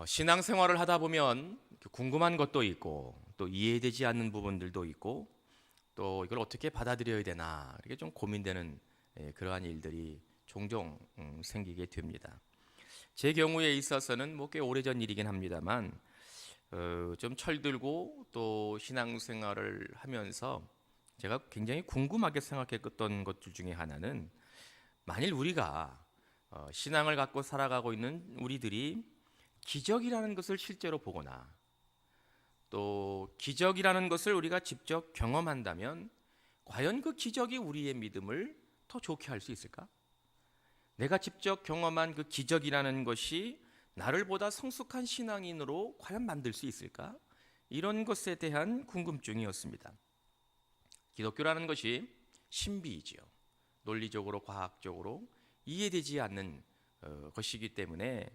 신앙생활을 하다 보면 궁금한 것도 있고 또 이해되지 않는 부분들도 있고 또 이걸 어떻게 받아들여야 되나 이렇게 좀 고민되는 그러한 일들이 종종 생기게 됩니다. 제 경우에 있어서는 뭐 꽤 오래전 일이긴 합니다만 좀 철들고 또 신앙생활을 하면서 제가 굉장히 궁금하게 생각했던 것들 중에 하나는 만일 우리가 신앙을 갖고 살아가고 있는 우리들이 기적이라는 것을 실제로 보거나 또 기적이라는 것을 우리가 직접 경험한다면 과연 그 기적이 우리의 믿음을 더 좋게 할 수 있을까? 내가 직접 경험한 그 기적이라는 것이 나를 보다 성숙한 신앙인으로 과연 만들 수 있을까? 이런 것에 대한 궁금증이었습니다. 기독교라는 것이 신비이지요. 논리적으로 과학적으로 이해되지 않는 것이기 때문에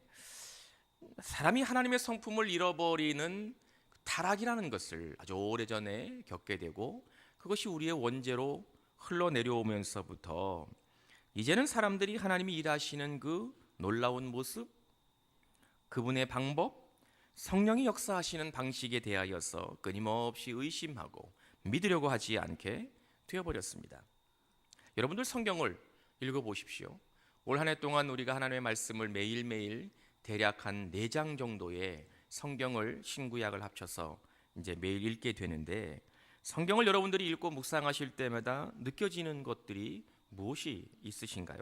사람이 하나님의 성품을 잃어버리는 타락이라는 것을 아주 오래전에 겪게 되고 그것이 우리의 원죄로 흘러내려오면서부터 이제는 사람들이 하나님이 일하시는 그 놀라운 모습, 그분의 방법, 성령이 역사하시는 방식에 대하여서 끊임없이 의심하고 믿으려고 하지 않게 되어버렸습니다. 여러분들 성경을 읽어보십시오. 올 한 해 동안 우리가 하나님의 말씀을 매일매일 대략 한 4장 정도의 성경을 신구약을 합쳐서 이제 매일 읽게 되는데 성경을 여러분들이 읽고 묵상하실 때마다 느껴지는 것들이 무엇이 있으신가요?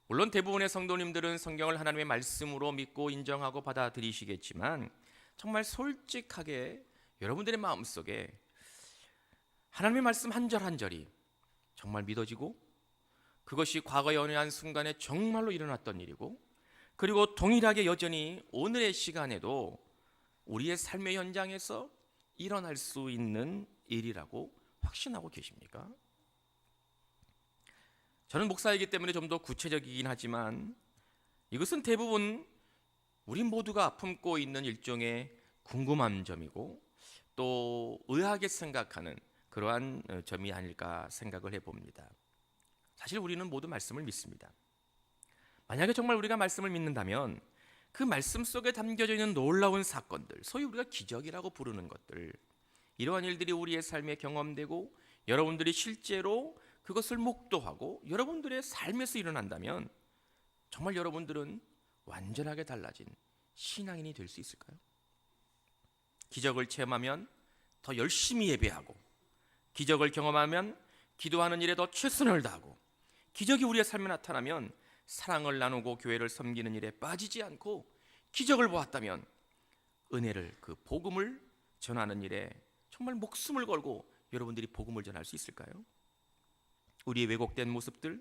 물론 대부분의 성도님들은 성경을 하나님의 말씀으로 믿고 인정하고 받아들이시겠지만 정말 솔직하게 여러분들의 마음속에 하나님의 말씀 한 절 한 절이 정말 믿어지고 그것이 과거의 어느 한 순간에 정말로 일어났던 일이고 그리고 동일하게 여전히 오늘의 시간에도 우리의 삶의 현장에서 일어날 수 있는 일이라고 확신하고 계십니까? 저는 목사이기 때문에 좀 더 구체적이긴 하지만 이것은 대부분 우리 모두가 품고 있는 일종의 궁금한 점이고 또 의아하게 생각하는 그러한 점이 아닐까 생각을 해봅니다. 사실 우리는 모두 말씀을 믿습니다. 만약에 정말 우리가 말씀을 믿는다면 그 말씀 속에 담겨져 있는 놀라운 사건들, 소위 우리가 기적이라고 부르는 것들, 이러한 일들이 우리의 삶에 경험되고 여러분들이 실제로 그것을 목도하고 여러분들의 삶에서 일어난다면 정말 여러분들은 완전하게 달라진 신앙인이 될 수 있을까요? 기적을 체험하면 더 열심히 예배하고 기적을 경험하면 기도하는 일에 더 최선을 다하고 기적이 우리의 삶에 나타나면 사랑을 나누고 교회를 섬기는 일에 빠지지 않고 기적을 보았다면 은혜를 그 복음을 전하는 일에 정말 목숨을 걸고 여러분들이 복음을 전할 수 있을까요? 우리의 왜곡된 모습들,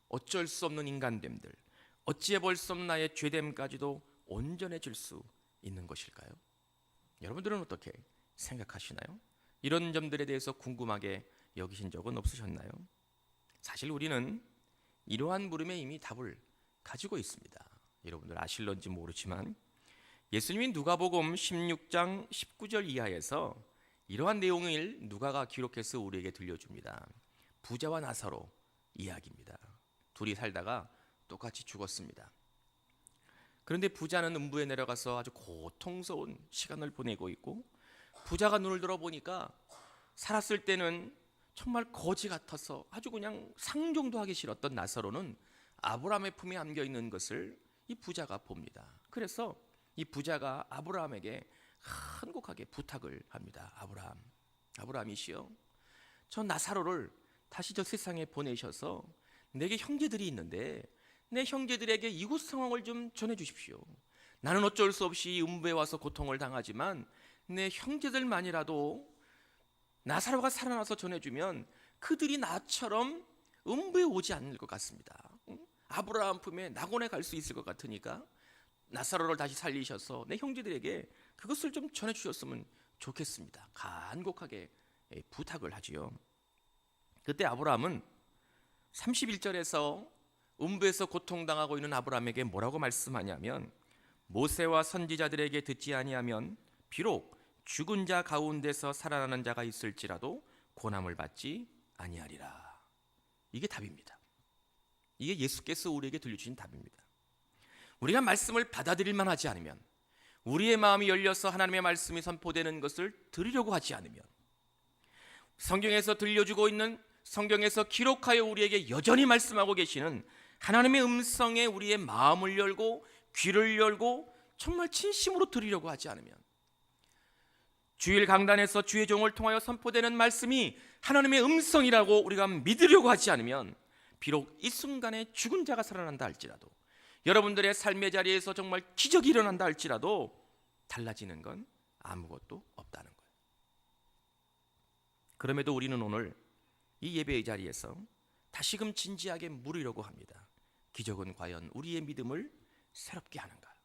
어쩔 수 없는 인간됨들, 어찌해 볼 수 없는 나의 죄됨까지도 온전해질 수 있는 것일까요? 여러분들은 어떻게 생각하시나요? 이런 점들에 대해서 궁금하게 여기신 적은 없으셨나요? 사실 우리는 이러한 물음에 이미 답을 가지고 있습니다. 여러분들 아실런지 모르지만 예수님이 누가복음 16장 19절 이하에서 이러한 내용을 누가가 기록해서 우리에게 들려줍니다. 부자와 나사로 이야기입니다. 둘이 살다가 똑같이 죽었습니다. 그런데 부자는 음부에 내려가서 아주 고통스러운 시간을 보내고 있고 부자가 눈을 들어보니까 살았을 때는 정말 거지 같아서 아주 그냥 상종도 하기 싫었던 나사로는 아브라함의 품에 안겨 있는 것을 이 부자가 봅니다. 그래서 이 부자가 아브라함에게 간곡하게 부탁을 합니다. 아브라함이시여, 저 나사로를 다시 저 세상에 보내셔서 내게 형제들이 있는데 내 형제들에게 이곳 상황을 좀 전해주십시오. 나는 어쩔 수 없이 음부에 와서 고통을 당하지만 내 형제들만이라도 나사로가 살아나서 전해주면 그들이 나처럼 음부에 오지 않을 것 같습니다. 아브라함 품에 낙원에 갈 수 있을 것 같으니까 나사로를 다시 살리셔서 내 형제들에게 그것을 좀 전해주셨으면 좋겠습니다. 간곡하게 부탁을 하지요. 그때 아브라함은 31절에서 음부에서 고통당하고 있는 아브라함에게 뭐라고 말씀하냐면 모세와 선지자들에게 듣지 아니하면 비록 죽은 자 가운데서 살아나는 자가 있을지라도 고난을 받지 아니하리라. 이게 답입니다. 이게 예수께서 우리에게 들려주신 답입니다. 우리가 말씀을 받아들일만 하지 않으면 우리의 마음이 열려서 하나님의 말씀이 선포되는 것을 들으려고 하지 않으면, 성경에서 들려주고 있는, 성경에서 기록하여 우리에게 여전히 말씀하고 계시는 하나님의 음성에 우리의 마음을 열고 귀를 열고 정말 진심으로 들으려고 하지 않으면, 주일 강단에서 주의 종을 통하여 선포되는 말씀이 하나님의 음성이라고 우리가 믿으려고 하지 않으면, 비록 이 순간에 죽은 자가 살아난다 할지라도, 여러분들의 삶의 자리에서 정말 기적이 일어난다 할지라도 달라지는 건 아무것도 없다는 거예요. 그럼에도 우리는 오늘 이 예배의 자리에서 다시금 진지하게 물으려고 합니다. 기적은 과연 우리의 믿음을 새롭게 하는가?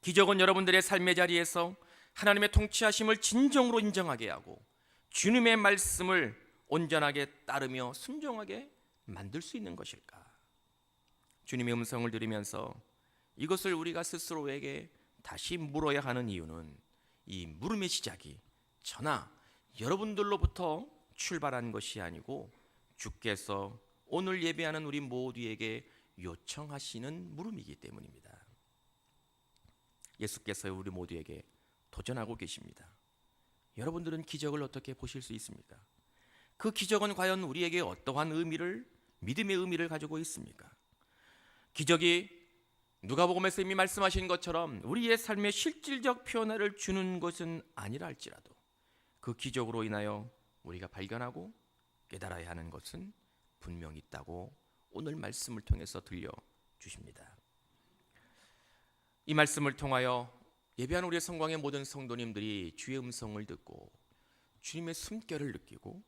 기적은 여러분들의 삶의 자리에서 하나님의 통치하심을 진정으로 인정하게 하고 주님의 말씀을 온전하게 따르며 순종하게 만들 수 있는 것일까? 주님의 음성을 들으면서 이것을 우리가 스스로에게 다시 물어야 하는 이유는, 이 물음의 시작이 저나 여러분들로부터 출발한 것이 아니고 주께서 오늘 예배하는 우리 모두에게 요청하시는 물음이기 때문입니다. 예수께서 우리 모두에게 도전하고 계십니다. 여러분들은 기적을 어떻게 보실 수 있습니까? 그 기적은 과연 우리에게 어떠한 의미를, 믿음의 의미를 가지고 있습니까? 기적이 누가복음에서 이미 말씀하신 것처럼 우리의 삶의 실질적 변화를 주는 것은 아니라 할지라도 그 기적으로 인하여 우리가 발견하고 깨달아야 하는 것은 분명히 있다고 오늘 말씀을 통해서 들려주십니다. 이 말씀을 통하여 예배한 우리의 성광의 모든 성도님들이 주의 음성을 듣고 주님의 숨결을 느끼고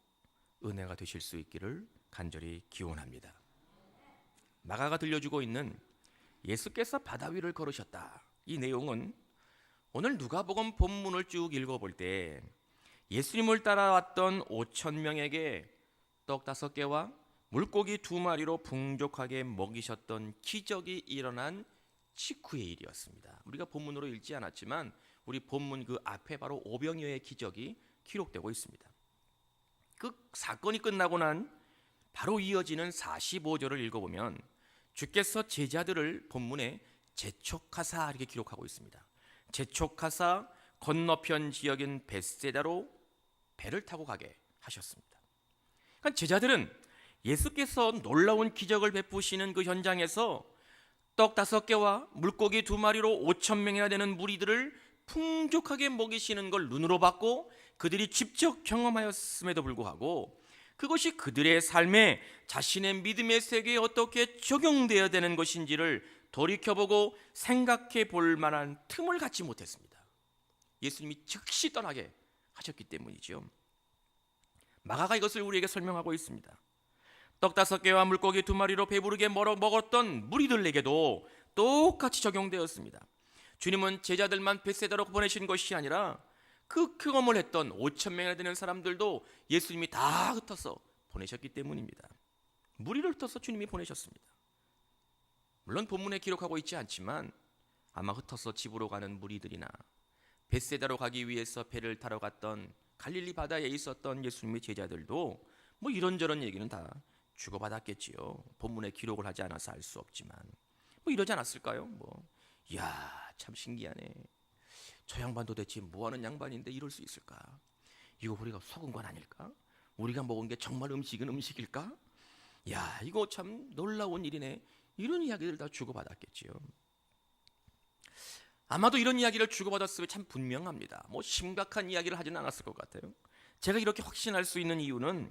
은혜가 되실 수 있기를 간절히 기원합니다. 마가가 들려주고 있는 예수께서 바다 위를 걸으셨다, 이 내용은 오늘 누가복음 본문을 쭉 읽어볼 때 예수님을 따라왔던 5,000명에게 떡 5개와 물고기 2마리로 풍족하게 먹이셨던 기적이 일어난 직후의 일이었습니다. 우리가 본문으로 읽지 않았지만 우리 본문 그 앞에 바로 오병이어의 기적이 기록되고 있습니다. 그 사건이 끝나고 난 바로 이어지는 45절을 읽어보면 주께서 제자들을 본문에 재촉하사 이렇게 기록하고 있습니다. 재촉하사 건너편 지역인 벳세다로 배를 타고 가게 하셨습니다. 그러니까 제자들은 예수께서 놀라운 기적을 베푸시는 그 현장에서 떡 5개와 물고기 2마리로 5,000명이나 되는 무리들을 풍족하게 먹이시는 걸 눈으로 봤고 그들이 직접 경험하였음에도 불구하고 그것이 그들의 삶에 자신의 믿음의 세계에 어떻게 적용되어야 되는 것인지를 돌이켜보고 생각해 볼 만한 틈을 갖지 못했습니다. 예수님이 즉시 떠나게 하셨기 때문이죠. 마가가 이것을 우리에게 설명하고 있습니다. 떡 5개와 물고기 2마리로 배부르게 먹었던 무리들에게도 똑같이 적용되었습니다. 주님은 제자들만 벳세다로 보내신 것이 아니라 그 경험을 했던 5,000명이나 되는 사람들도 예수님이 다 흩어서 보내셨기 때문입니다. 무리를 흩어서 주님이 보내셨습니다. 물론 본문에 기록하고 있지 않지만 아마 흩어서 집으로 가는 무리들이나 벳세다로 가기 위해서 배를 타러 갔던 갈릴리 바다에 있었던 예수님의 제자들도 뭐 이런저런 얘기는 다 주고받았겠지요. 본문에 기록을 하지 않아서 알 수 없지만 뭐 이러지 않았을까요? 이야 참 신기하네. 저 양반 도대체 뭐하는 양반인데 이럴 수 있을까? 이거 우리가 속은 건 아닐까? 우리가 먹은 게 정말 음식은 음식일까? 야 이거 참 놀라운 일이네. 이런 이야기를 다 주고받았겠지요. 아마도 이런 이야기를 주고받았으면 참 분명합니다. 심각한 이야기를 하지는 않았을 것 같아요. 제가 이렇게 확신할 수 있는 이유는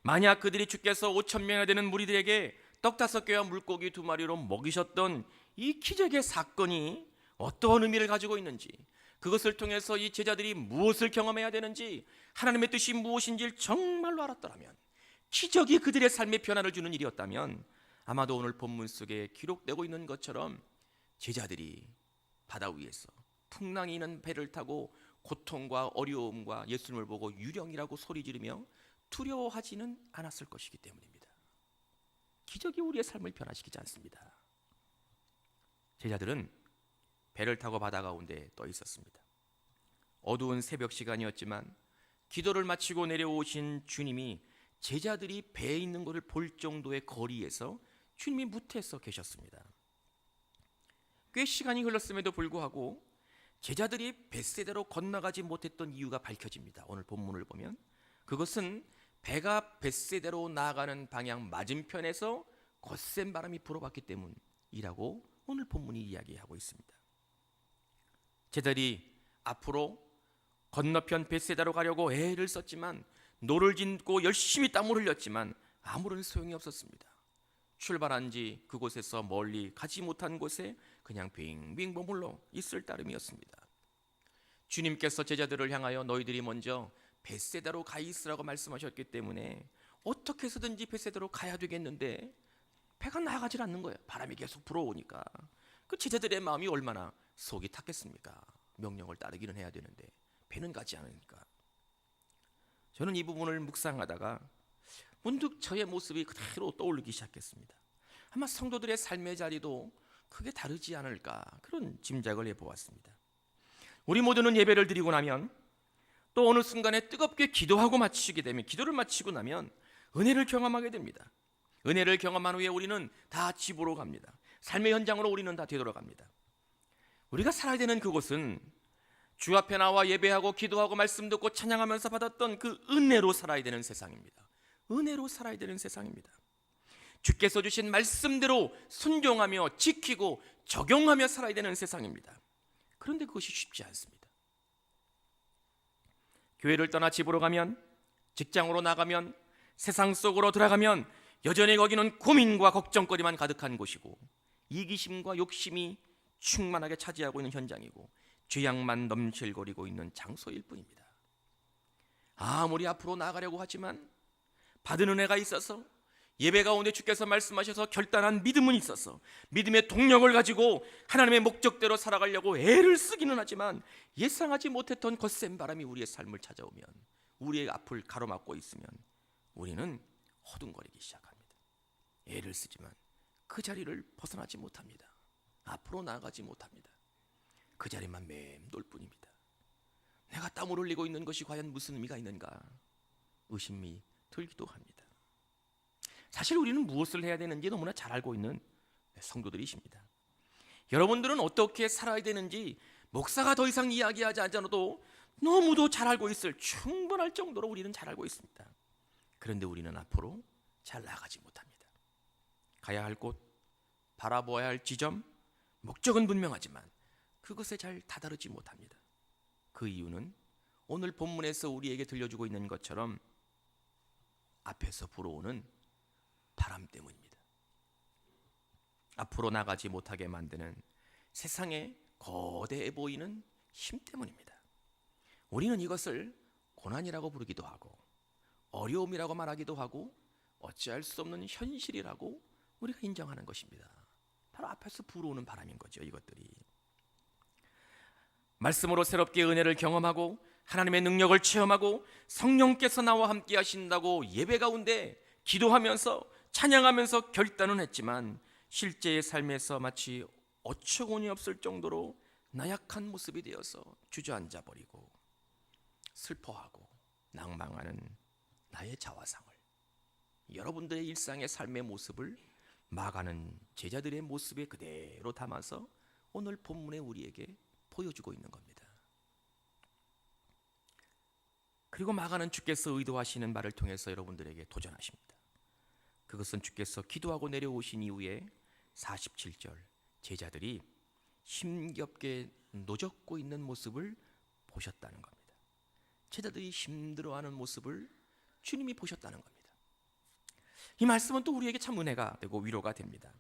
만약 그들이 주께서 5,000명이나 되는 무리들에게 떡 5개와 물고기 2마리로 먹이셨던 이 기적의 사건이 어떠한 의미를 가지고 있는지, 그것을 통해서 이 제자들이 무엇을 경험해야 되는지, 하나님의 뜻이 무엇인지를 정말로 알았더라면, 기적이 그들의 삶에 변화를 주는 일이었다면 아마도 오늘 본문 속에 기록되고 있는 것처럼 제자들이 바다 위에서 풍랑이 있는 배를 타고 고통과 어려움과 예수님을 보고 유령이라고 소리 지르며 두려워하지는 않았을 것이기 때문입니다. 기적이 우리의 삶을 변화시키지 않습니다. 제자들은 배를 타고 바다 가운데 떠 있었습니다. 어두운 새벽 시간이었지만 기도를 마치고 내려오신 주님이 제자들이 배에 있는 것을 볼 정도의 거리에서 주님이 무태서 계셨습니다. 꽤 시간이 흘렀음에도 불구하고 제자들이 벳세다로 건너가지 못했던 이유가 밝혀집니다. 오늘 본문을 보면 그것은 배가 벳세다로 나아가는 방향 맞은편에서 거센 바람이 불어왔기 때문이라고 오늘 본문이 이야기하고 있습니다. 제자들이 앞으로 건너편 벳세다로 가려고 애를 썼지만, 노를 젓고 열심히 땀을 흘렸지만 아무런 소용이 없었습니다. 출발한 지 그곳에서 멀리 가지 못한 곳에 그냥 빙빙 머물러 있을 따름이었습니다. 주님께서 제자들을 향하여 너희들이 먼저 벳세다로 가 있으라고 말씀하셨기 때문에 어떻게 해서든지 벳세다로 가야 되겠는데 배가 나가질 않는 거예요. 바람이 계속 불어오니까. 그 제자들의 마음이 얼마나 속이 탔겠습니까? 명령을 따르기는 해야 되는데 배는 가지 않으니까. 저는 이 부분을 묵상하다가 문득 저의 모습이 그대로 떠오르기 시작했습니다. 아마 성도들의 삶의 자리도 크게 다르지 않을까, 그런 짐작을 해보았습니다. 우리 모두는 예배를 드리고 나면 또 어느 순간에 뜨겁게 기도하고 마치게 되면, 기도를 마치고 나면 은혜를 경험하게 됩니다. 은혜를 경험한 후에 우리는 다 집으로 갑니다. 삶의 현장으로 우리는 다 되돌아갑니다. 우리가 살아야 되는 그곳은 주 앞에 나와 예배하고 기도하고 말씀 듣고 찬양하면서 받았던 그 은혜로 살아야 되는 세상입니다. 은혜로 살아야 되는 세상입니다. 주께서 주신 말씀대로 순종하며 지키고 적용하며 살아야 되는 세상입니다. 그런데 그것이 쉽지 않습니다. 교회를 떠나 집으로 가면, 직장으로 나가면, 세상 속으로 들어가면 여전히 거기는 고민과 걱정거리만 가득한 곳이고, 이기심과 욕심이 충만하게 차지하고 있는 현장이고, 죄악만 넘실거리고 있는 장소일 뿐입니다. 아무리 앞으로 나아가려고 하지만 받은 은혜가 있어서, 예배 가운데 주께서 말씀하셔서 결단한 믿음은 있어서, 믿음의 동력을 가지고 하나님의 목적대로 살아가려고 애를 쓰기는 하지만 예상하지 못했던 거센 바람이 우리의 삶을 찾아오면, 우리의 앞을 가로막고 있으면 우리는 허둥거리기 시작합니다. 애를 쓰지만 그 자리를 벗어나지 못합니다. 앞으로 나아가지 못합니다. 그 자리만 맴돌 뿐입니다. 내가 땀을 흘리고 있는 것이 과연 무슨 의미가 있는가 의심이 들기도 합니다. 사실 우리는 무엇을 해야 되는지 너무나 잘 알고 있는 성도들이십니다. 여러분들은 어떻게 살아야 되는지 목사가 더 이상 이야기하지 않아도 너무도 잘 알고 있을, 충분할 정도로 우리는 잘 알고 있습니다. 그런데 우리는 앞으로 잘 나가지 못합니다. 가야 할 곳, 바라보아야 할 지점, 목적은 분명하지만 그것에 잘 다다르지 못합니다. 그 이유는 오늘 본문에서 우리에게 들려주고 있는 것처럼 앞에서 불어오는 바람 때문입니다. 앞으로 나가지 못하게 만드는 세상에 거대해 보이는 힘 때문입니다. 우리는 이것을 고난이라고 부르기도 하고, 어려움이라고 말하기도 하고, 어찌할 수 없는 현실이라고 우리가 인정하는 것입니다. 바로 앞에서 불어오는 바람인 거죠. 이것들이 말씀으로 새롭게 은혜를 경험하고 하나님의 능력을 체험하고 성령께서 나와 함께 하신다고 예배 가운데 기도하면서 찬양하면서 결단은 했지만, 실제의 삶에서 마치 어처구니 없을 정도로 나약한 모습이 되어서 주저앉아 버리고 슬퍼하고 낭망하는 나의 자화상을, 여러분들의 일상의 삶의 모습을 막아는 제자들의 모습에 그대로 담아서 오늘 본문에 우리에게 보여주고 있는 겁니다. 그리고 막아는 주께서 의도하시는 말을 통해서 여러분들에게 도전하십니다. 그것은 주께서 기도하고 내려오신 이후에 47절 제자들이 힘겹게 노젓고 있는 모습을 보셨다는 겁니다. 제자들이 힘들어하는 모습을 주님이 보셨다는 겁니다. 이 말씀은 또 우리에게 참 은혜가 되고 위로가 됩니다.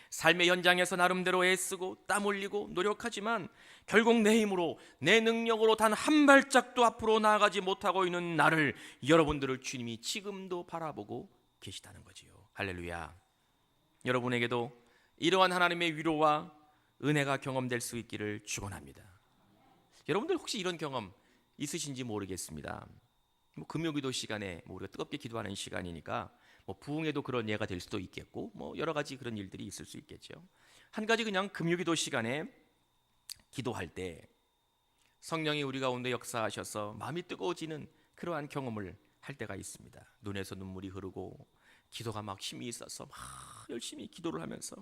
삶의 현장에서 나름대로 애쓰고 땀 흘리고 노력하지만 결국 내 힘으로, 내 능력으로 단 한 발짝도 앞으로 나아가지 못하고 있는 나를, 여러분들을 주님이 지금도 바라보고 계시다는 거지요. 할렐루야. 여러분에게도 이러한 하나님의 위로와 은혜가 경험될 수 있기를 축원합니다. 여러분들 혹시 이런 경험 있으신지 모르겠습니다. 금요기도 시간에 우리가 뜨겁게 기도하는 시간이니까 부흥에도 그런 예가 될 수도 있겠고, 여러 가지 그런 일들이 있을 수 있겠죠. 한 가지, 그냥 금요기도 시간에 기도할 때 성령이 우리 가운데 역사하셔서 마음이 뜨거워지는 그러한 경험을 할 때가 있습니다. 눈에서 눈물이 흐르고 기도가 막 힘이 있어서 막 열심히 기도를 하면서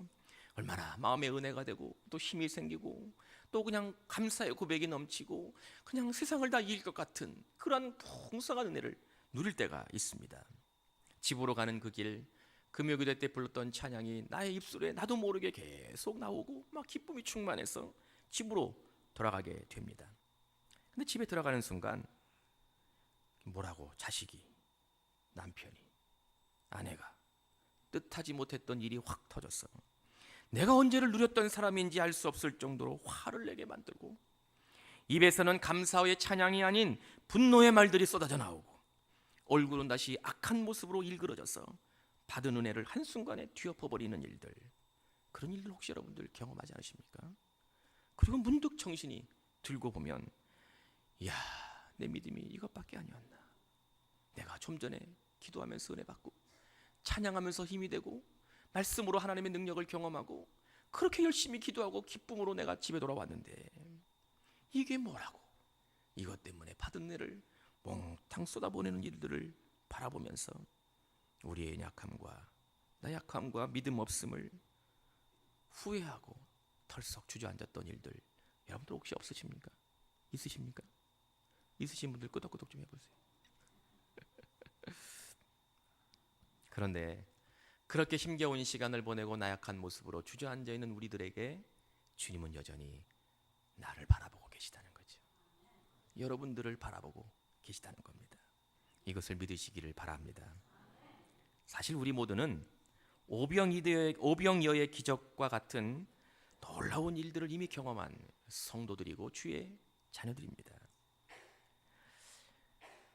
얼마나 마음에 은혜가 되고 또 힘이 생기고 또 그냥 감사의 고백이 넘치고 그냥 세상을 다 이길 것 같은 그러한 풍성한 은혜를 누릴 때가 있습니다. 집으로 가는 그 길, 금요기도 때 불렀던 찬양이 나의 입술에 나도 모르게 계속 나오고 막 기쁨이 충만해서 집으로 돌아가게 됩니다. 근데 집에 들어가는 순간 뭐라고 자식이, 남편이, 아내가 뜻하지 못했던 일이 확 터졌어. 내가 언제를 누렸던 사람인지 알 수 없을 정도로 화를 내게 만들고, 입에서는 감사의 찬양이 아닌 분노의 말들이 쏟아져 나오고, 얼굴은 다시 악한 모습으로 일그러져서 받은 은혜를 한순간에 뒤엎어버리는 일들, 그런 일들 혹시 여러분들 경험하지 않으십니까? 그리고 문득 정신이 들고 보면, 이야, 내 믿음이 이것밖에 아니었나. 내가 좀 전에 기도하면서 은혜 받고 찬양하면서 힘이 되고 말씀으로 하나님의 능력을 경험하고 그렇게 열심히 기도하고 기쁨으로 내가 집에 돌아왔는데 이게 뭐라고. 이것 때문에 받은 은혜를 몽땅 쏟아보내는 일들을 바라보면서 우리의 약함과 나약함과 믿음 없음을 후회하고 털썩 주저앉았던 일들 여러분들 혹시 없으십니까? 있으십니까? 있으신 분들 끄덕끄덕 좀 해보세요. 그런데 그렇게 힘겨운 시간을 보내고 나약한 모습으로 주저앉아 있는 우리들에게 주님은 여전히 나를 바라보고 계시다는 거죠. 여러분들을 바라보고 계시다는 겁니다. 이것을 믿으시기를 바랍니다. 사실 우리 모두는 오병이어의 기적과 같은 놀라운 일들을 이미 경험한 성도들이고 주의 자녀들입니다.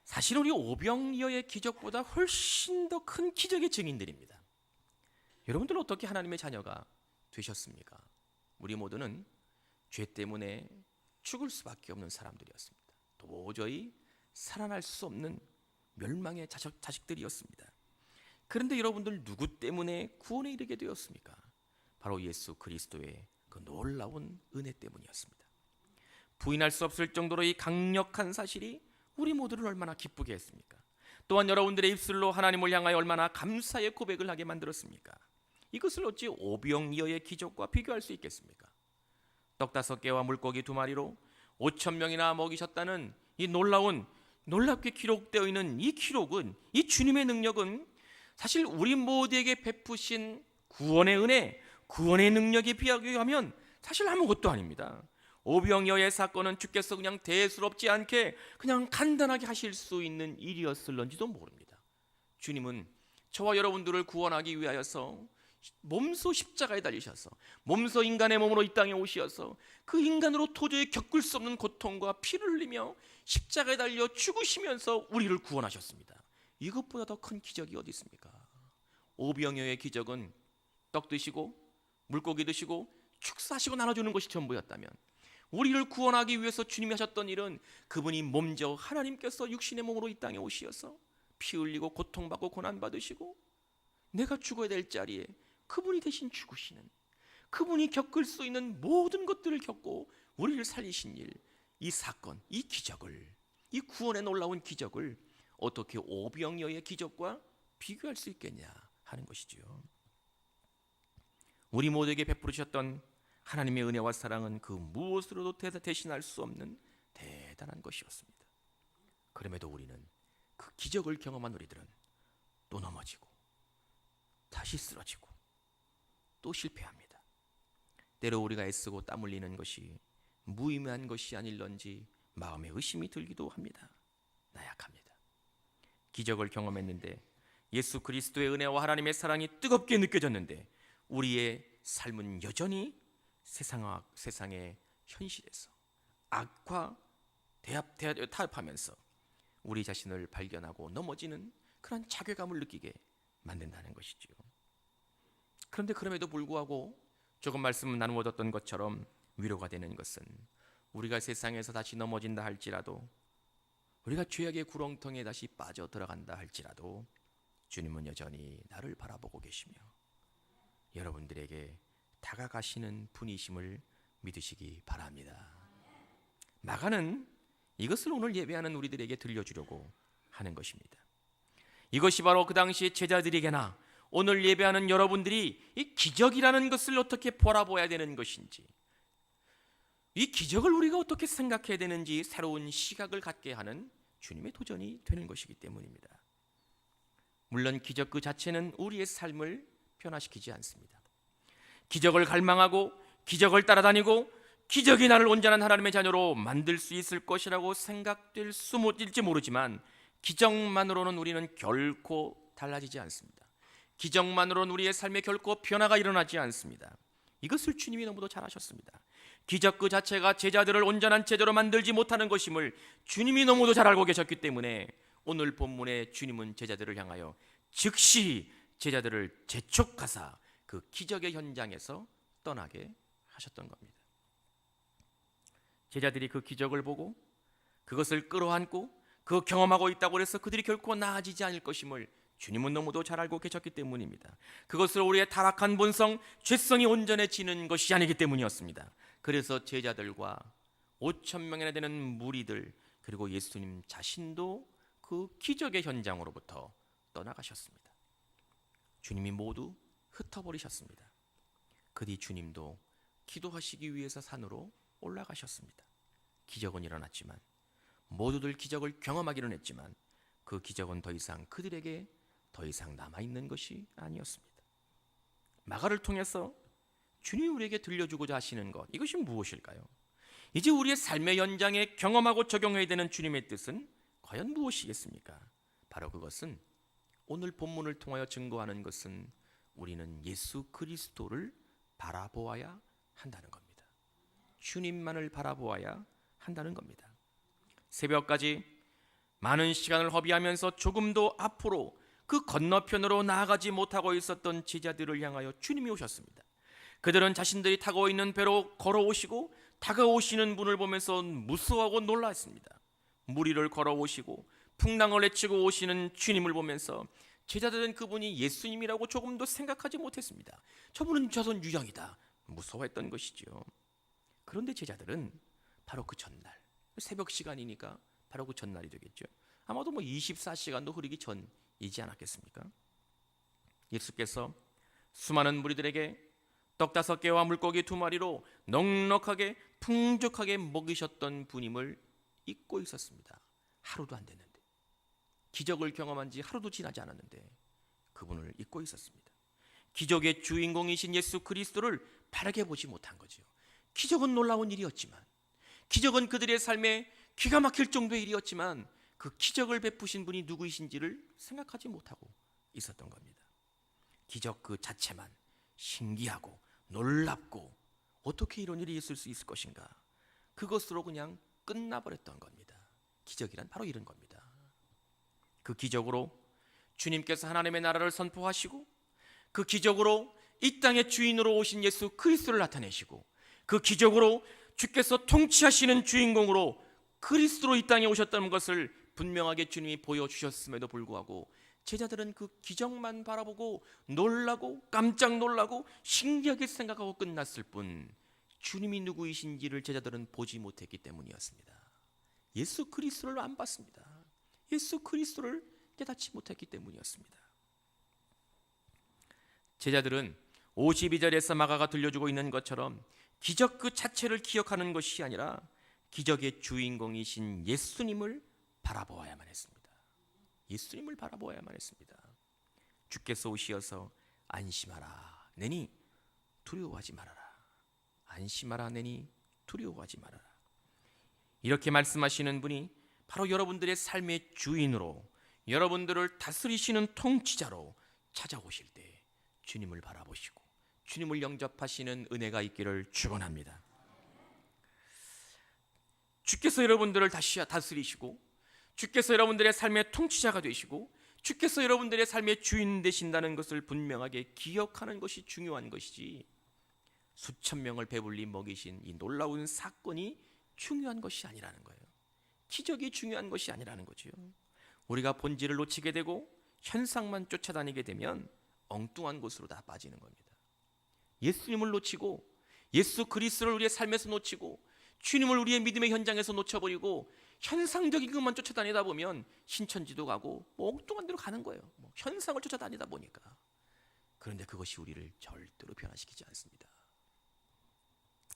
사실 우리 오병이어의 기적보다 훨씬 더 큰 기적의 증인들입니다. 여러분들은 어떻게 하나님의 자녀가 되셨습니까? 우리 모두는 죄 때문에 죽을 수밖에 없는 사람들이었습니다. 도저히 살아날 수 없는 멸망의 자식들이었습니다. 그런데 여러분들 누구 때문에 구원에 이르게 되었습니까? 바로 예수 그리스도의 그 놀라운 은혜 때문이었습니다. 부인할 수 없을 정도로 이 강력한 사실이 우리 모두를 얼마나 기쁘게 했습니까? 또한 여러분들의 입술로 하나님을 향하여 얼마나 감사의 고백을 하게 만들었습니까? 이것을 어찌 오병이어의 기적과 비교할 수 있겠습니까? 떡 5개와 물고기 2마리로 5,000명이나 먹이셨다는 이 놀랍게 기록되어 있는 이 기록은, 이 주님의 능력은 사실 우리 모두에게 베푸신 구원의 은혜, 구원의 능력에 비하면 사실 아무것도 아닙니다. 오병이어의 사건은 주께서 그냥 대수롭지 않게 그냥 간단하게 하실 수 있는 일이었을런지도 모릅니다. 주님은 저와 여러분들을 구원하기 위하여서 몸소 십자가에 달리셔서 몸소 인간의 몸으로 이 땅에 오셔서 그 인간으로 도저히 겪을 수 없는 고통과 피를 흘리며 십자가에 달려 죽으시면서 우리를 구원하셨습니다. 이것보다 더 큰 기적이 어디 있습니까? 오병이어의 기적은 떡 드시고 물고기 드시고 축사하시고 나눠주는 것이 전부였다면, 우리를 구원하기 위해서 주님이 하셨던 일은 그분이 몸져 하나님께서 육신의 몸으로 이 땅에 오시어서 피 흘리고 고통받고 고난받으시고 내가 죽어야 될 자리에 그분이 대신 죽으시는, 그분이 겪을 수 있는 모든 것들을 겪고 우리를 살리신 일, 이 사건, 이 기적을, 이 구원의 놀라운 기적을 어떻게 오병이어의 기적과 비교할 수 있겠냐 하는 것이지요. 우리 모두에게 베풀으셨던 하나님의 은혜와 사랑은 그 무엇으로도 대신할 수 없는 대단한 것이었습니다. 그럼에도 우리는, 그 기적을 경험한 우리들은 또 넘어지고 다시 쓰러지고 또 실패합니다. 때로 우리가 애쓰고 땀 흘리는 것이 무의미한 것이 아닐런지 마음에 의심이 들기도 합니다. 나약합니다. 기적을 경험했는데, 예수 그리스도의 은혜와 하나님의 사랑이 뜨겁게 느껴졌는데, 우리의 삶은 여전히 세상의 현실에서 악과 타협하면서 우리 자신을 발견하고 넘어지는 그런 자괴감을 느끼게 만든다는 것이지요. 그런데 그럼에도 불구하고 조금 말씀 나누어졌던 것처럼 위로가 되는 것은, 우리가 세상에서 다시 넘어진다 할지라도, 우리가 죄악의 구렁텅이에 다시 빠져 들어간다 할지라도 주님은 여전히 나를 바라보고 계시며 여러분들에게 다가가시는 분이심을 믿으시기 바랍니다. 마가는 이것을 오늘 예배하는 우리들에게 들려주려고 하는 것입니다. 이것이 바로 그 당시 제자들에게나 오늘 예배하는 여러분들이 이 기적이라는 것을 어떻게 바라봐야 되는 것인지, 이 기적을 우리가 어떻게 생각해야 되는지 새로운 시각을 갖게 하는 주님의 도전이 되는 것이기 때문입니다. 물론 기적 그 자체는 우리의 삶을 변화시키지 않습니다. 기적을 갈망하고 기적을 따라다니고 기적이 나를 온전한 하나님의 자녀로 만들 수 있을 것이라고 생각될 수 있을지 모르지만 기적만으로는 우리는 결코 달라지지 않습니다. 기적만으로는 우리의 삶에 결코 변화가 일어나지 않습니다. 이것을 주님이 너무도 잘 아셨습니다. 기적 그 자체가 제자들을 온전한 제자로 만들지 못하는 것임을 주님이 너무도 잘 알고 계셨기 때문에 오늘 본문에 주님은 제자들을 향하여 즉시 제자들을 재촉하사 그 기적의 현장에서 떠나게 하셨던 겁니다. 제자들이 그 기적을 보고 그것을 끌어안고 그 경험하고 있다고 해서 그들이 결코 나아지지 않을 것임을 주님은 너무도 잘 알고 계셨기 때문입니다. 그것을 우리의 타락한 본성, 죄성이 온전해지는 것이 아니기 때문이었습니다. 그래서 제자들과 5천 명이나 되는 무리들 그리고 예수님 자신도 그 기적의 현장으로부터 떠나가셨습니다. 주님이 모두 흩어버리셨습니다. 그 뒤 주님도 기도하시기 위해서 산으로 올라가셨습니다. 기적은 일어났지만 모두들 기적을 경험하기는 했지만 그 기적은 더 이상 그들에게 더 이상 남아있는 것이 아니었습니다. 마가를 통해서 주님이 우리에게 들려주고자 하시는 것, 이것이 무엇일까요? 이제 우리의 삶의 현장에 경험하고 적용해야 되는 주님의 뜻은 과연 무엇이겠습니까? 바로 그것은 오늘 본문을 통하여 증거하는 것은 우리는 예수 그리스도를 바라보아야 한다는 겁니다. 주님만을 바라보아야 한다는 겁니다. 새벽까지 많은 시간을 허비하면서 조금도 앞으로 그 건너편으로 나아가지 못하고 있었던 제자들을 향하여 주님이 오셨습니다. 그들은 자신들이 타고 있는 배로 걸어오시고 다가오시는 분을 보면서 무서워하고 놀랐습니다. 무리를 걸어오시고 풍랑을 헤치고 오시는 주님을 보면서 제자들은 그분이 예수님이라고 조금도 생각하지 못했습니다. 저분은 자선 유령이다 무서워했던 것이죠. 그런데 제자들은 바로 그 전날, 새벽 시간이니까 바로 그 전날이 되겠죠. 아마도 24시간도 흐르기 전이지 않았겠습니까? 예수께서 수많은 무리들에게 떡 5개와 물고기 2마리로 넉넉하게 풍족하게 먹이셨던 분임을 잊고 있었습니다. 하루도 안 됐는데, 기적을 경험한 지 하루도 지나지 않았는데 그분을 잊고 있었습니다. 기적의 주인공이신 예수 그리스도를 바라게 보지 못한 거죠. 기적은 놀라운 일이었지만, 기적은 그들의 삶에 기가 막힐 정도의 일이었지만 그 기적을 베푸신 분이 누구이신지를 생각하지 못하고 있었던 겁니다. 기적 그 자체만 신기하고 놀랍고 어떻게 이런 일이 있을 수 있을 것인가, 그것으로 그냥 끝나버렸던 겁니다. 기적이란 바로 이런 겁니다. 그 기적으로 주님께서 하나님의 나라를 선포하시고, 그 기적으로 이 땅의 주인으로 오신 예수 그리스도를 나타내시고, 그 기적으로 주께서 통치하시는 주인공으로 그리스도로 이 땅에 오셨다는 것을 분명하게 주님이 보여주셨음에도 불구하고 제자들은 그 기적만 바라보고 놀라고 깜짝 놀라고 신기하게 생각하고 끝났을 뿐 주님이 누구이신지를 제자들은 보지 못했기 때문이었습니다. 예수 그리스도를 안 봤습니다. 예수 그리스도를 깨닫지 못했기 때문이었습니다. 제자들은 52절에서 마가가 들려주고 있는 것처럼 기적 그 자체를 기억하는 것이 아니라 기적의 주인공이신 예수님을 바라보아야만 했습니다. 예수님을 바라보아야만 했습니다. 주께서 오시어서 안심하라 내니 두려워하지 말아라. 안심하라 내니 두려워하지 말아라. 이렇게 말씀하시는 분이 바로 여러분들의 삶의 주인으로, 여러분들을 다스리시는 통치자로 찾아오실 때 주님을 바라보시고 주님을 영접하시는 은혜가 있기를 축원합니다. 주께서 여러분들을 다스리시고 주께서 여러분들의 삶의 통치자가 되시고 주께서 여러분들의 삶의 주인 되신다는 것을 분명하게 기억하는 것이 중요한 것이지, 수천 명을 배불리 먹이신 이 놀라운 사건이 중요한 것이 아니라는 거예요. 기적이 중요한 것이 아니라는 거죠. 우리가 본질을 놓치게 되고 현상만 쫓아다니게 되면 엉뚱한 곳으로 다 빠지는 겁니다. 예수님을 놓치고 예수 그리스도를 우리의 삶에서 놓치고 주님을 우리의 믿음의 현장에서 놓쳐버리고 현상적인 것만 쫓아다니다 보면 신천지도 가고 엉뚱한 데로 가는 거예요. 현상을 쫓아다니다 보니까. 그런데 그것이 우리를 절대로 변화시키지 않습니다.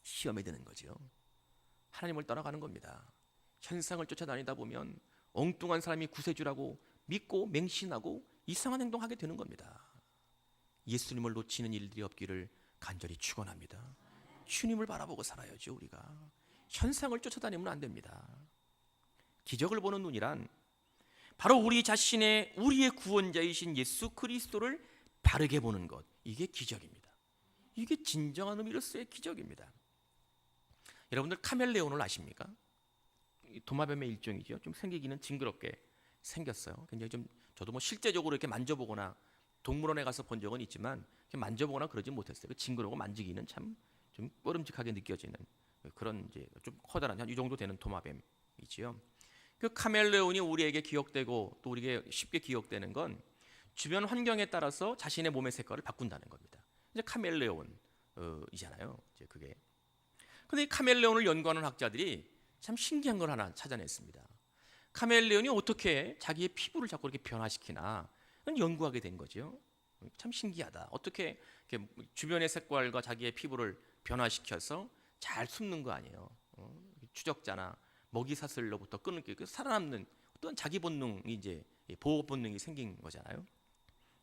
시험에 드는 거죠. 하나님을 떠나가는 겁니다. 현상을 쫓아다니다 보면 엉뚱한 사람이 구세주라고 믿고 맹신하고 이상한 행동하게 되는 겁니다. 예수님을 놓치는 일들이 없기를 간절히 축원합니다. 주님을 바라보고 살아야죠. 우리가 현상을 쫓아다니면 안 됩니다. 기적을 보는 눈이란 바로 우리 자신의 우리의 구원자이신 예수 그리스도를 바르게 보는 것, 이게 기적입니다. 이게 진정한 의미로서의 기적입니다. 여러분들 카멜레온을 아십니까? 도마뱀의 일종이죠. 좀 생기기는 징그럽게 생겼어요. 굉장히 좀 저도 뭐 실제적으로 이렇게 만져보거나 동물원에 가서 본 적은 있지만 이렇게 만져보거나 그러지 못했어요. 징그러고 만지기는 참 좀 꺼림직하게 느껴지는 그런 이제 좀 커다란 한 이 정도 되는 도마뱀이지요. 그 카멜레온이 우리에게 기억되고 또 우리에게 쉽게 기억되는 건 주변 환경에 따라서 자신의 몸의 색깔을 바꾼다는 겁니다. 이제 카멜레온이잖아요. 이제 그게. 근데 이 카멜레온을 연구하는 학자들이 참 신기한 걸 하나 찾아냈습니다. 카멜레온이 어떻게 자기의 피부를 자꾸 이렇게 변화시키나 연구하게 된 거죠. 참 신기하다. 어떻게 이렇게 주변의 색깔과 자기의 피부를 변화시켜서 잘 숨는 거 아니에요. 추적자나 먹이 사슬로부터 끊을 살아남는 어떤 자기 본능이 이제 보호 본능이 생긴 거잖아요.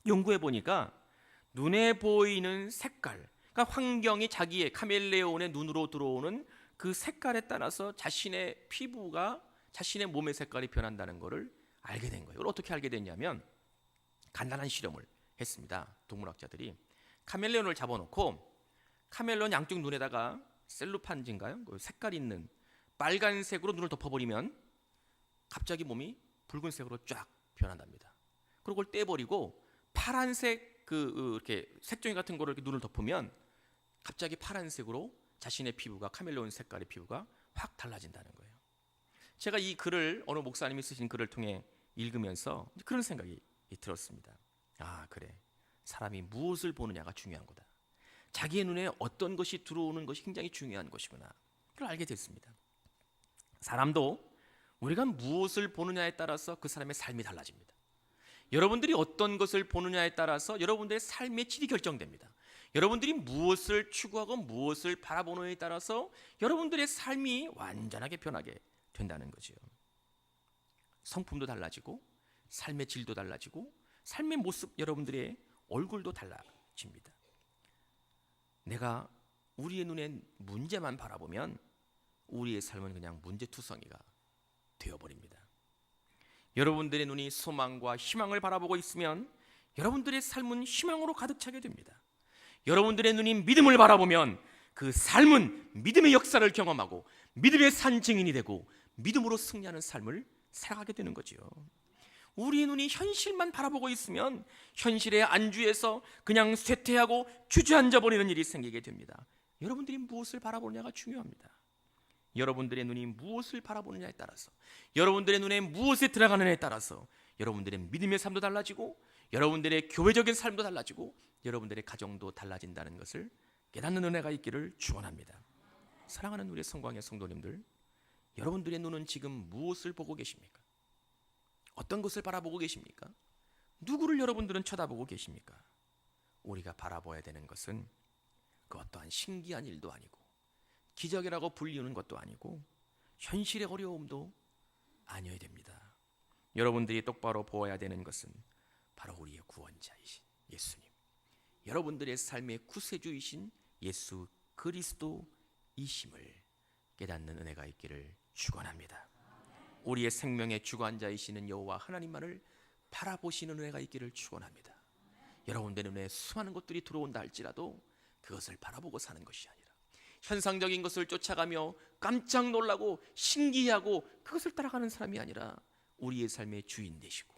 연구해 보니까 눈에 보이는 색깔, 그러니까 환경이 자기의 카멜레온의 눈으로 들어오는 그 색깔에 따라서 자신의 피부가 자신의 몸의 색깔이 변한다는 것을 알게 된 거예요. 이걸 어떻게 알게 됐냐면 간단한 실험을 했습니다. 동물학자들이 카멜레온을 잡아놓고 카멜레온 양쪽 눈에다가 셀로판지인가요? 그 색깔 있는 빨간색으로 눈을 덮어버리면 갑자기 몸이 붉은색으로 쫙 변한답니다. 그리고 그걸 떼버리고 파란색 이렇게 색종이 같은 거를 이렇게 눈을 덮으면 갑자기 파란색으로 자신의 피부가 카멜레온 색깔의 피부가 확 달라진다는 거예요. 제가 이 글을 어느 목사님이 쓰신 글을 통해 읽으면서 그런 생각이 들었습니다. 아, 그래. 사람이 무엇을 보느냐가 중요한 거다. 자기의 눈에 어떤 것이 들어오는 것이 굉장히 중요한 것이구나. 그걸 알게 됐습니다. 사람도 우리가 무엇을 보느냐에 따라서 그 사람의 삶이 달라집니다. 여러분들이 어떤 것을 보느냐에 따라서 여러분들의 삶의 질이 결정됩니다. 여러분들이 무엇을 추구하고 무엇을 바라보느냐에 따라서 여러분들의 삶이 완전하게 변하게 된다는 거죠. 성품도 달라지고 삶의 질도 달라지고 삶의 모습, 여러분들의 얼굴도 달라집니다. 내가 우리의 눈에 문제만 바라보면 우리의 삶은 그냥 문제투성이가 되어버립니다. 여러분들의 눈이 소망과 희망을 바라보고 있으면 여러분들의 삶은 희망으로 가득 차게 됩니다. 여러분들의 눈이 믿음을 바라보면 그 삶은 믿음의 역사를 경험하고 믿음의 산 증인이 되고 믿음으로 승리하는 삶을 살아가게 되는 거지요. 우리의 눈이 현실만 바라보고 있으면 현실의 안주에서 그냥 쇠퇴하고 주저앉아 버리는 일이 생기게 됩니다. 여러분들이 무엇을 바라보느냐가 중요합니다. 여러분들의 눈이 무엇을 바라보느냐에 따라서, 여러분들의 눈에 무엇이 들어가느냐에 따라서 여러분들의 믿음의 삶도 달라지고 여러분들의 교회적인 삶도 달라지고 여러분들의 가정도 달라진다는 것을 깨닫는 은혜가 있기를 축원합니다. 사랑하는 우리 성광의 성도님들, 여러분들의 눈은 지금 무엇을 보고 계십니까? 어떤 것을 바라보고 계십니까? 누구를 여러분들은 쳐다보고 계십니까? 우리가 바라봐야 되는 것은 그 어떠한 신기한 일도 아니고 기적이라고 불리우는 것도 아니고 현실의 어려움도 아니어야 됩니다. 여러분들이 똑바로 보아야 되는 것은 바로 우리의 구원자이신 예수님, 여러분들의 삶의 구세주이신 예수 그리스도이심을 깨닫는 은혜가 있기를 축원합니다. 우리의 생명의 주관자이시는 여호와 하나님만을 바라보시는 은혜가 있기를 축원합니다. 여러분들의 눈에 수많은 것들이 들어온다 할지라도 그것을 바라보고 사는 것이 아니라 현상적인 것을 쫓아가며 깜짝 놀라고 신기해하고 그것을 따라가는 사람이 아니라 우리의 삶의 주인 되시고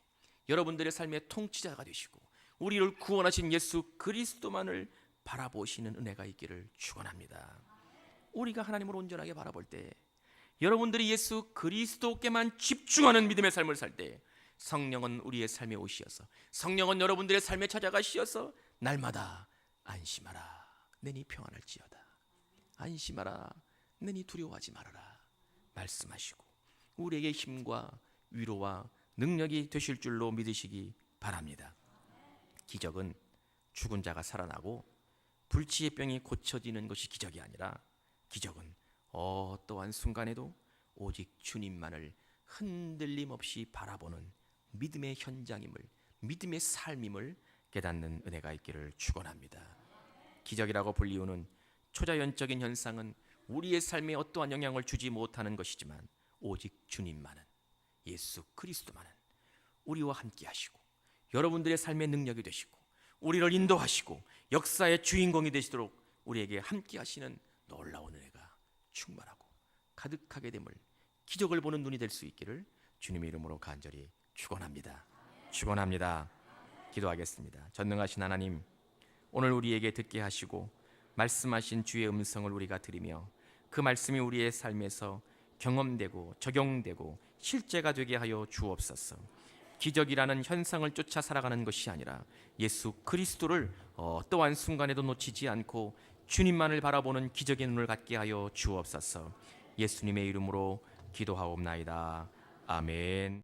여러분들의 삶의 통치자가 되시고 우리를 구원하신 예수 그리스도만을 바라보시는 은혜가 있기를 축원합니다. 우리가 하나님을 온전하게 바라볼 때, 여러분들이 예수 그리스도께만 집중하는 믿음의 삶을 살 때 성령은 우리의 삶에 오시어서, 성령은 여러분들의 삶에 찾아가시어서 날마다 안심하라 내니 평안할지어다, 안심하라 내니 두려워하지 말아라 말씀하시고 우리에게 힘과 위로와 능력이 되실 줄로 믿으시기 바랍니다. 기적은 죽은 자가 살아나고 불치의 병이 고쳐지는 것이 기적이 아니라 기적은 어떠한 순간에도 오직 주님만을 흔들림 없이 바라보는 믿음의 현장임을, 믿음의 삶임을 깨닫는 은혜가 있기를 축원합니다. 기적이라고 불리우는 초자연적인 현상은 우리의 삶에 어떠한 영향을 주지 못하는 것이지만 오직 주님만은, 예수 그리스도만은 우리와 함께 하시고 여러분들의 삶의 능력이 되시고 우리를 인도하시고 역사의 주인공이 되시도록 우리에게 함께 하시는 놀라운 은혜가 충만하고 가득하게 됨을, 기적을 보는 눈이 될 수 있기를 주님의 이름으로 간절히 축원합니다. 축원합니다. 기도하겠습니다. 전능하신 하나님, 오늘 우리에게 듣게 하시고 말씀하신 주의 음성을 우리가 들으며 그 말씀이 우리의 삶에서 경험되고 적용되고 실제가 되게 하여 주옵소서. 기적이라는 현상을 쫓아 살아가는 것이 아니라 예수 그리스도를 어떠한 순간에도 놓치지 않고 주님만을 바라보는 기적의 눈을 갖게 하여 주옵소서. 예수님의 이름으로 기도하옵나이다. 아멘.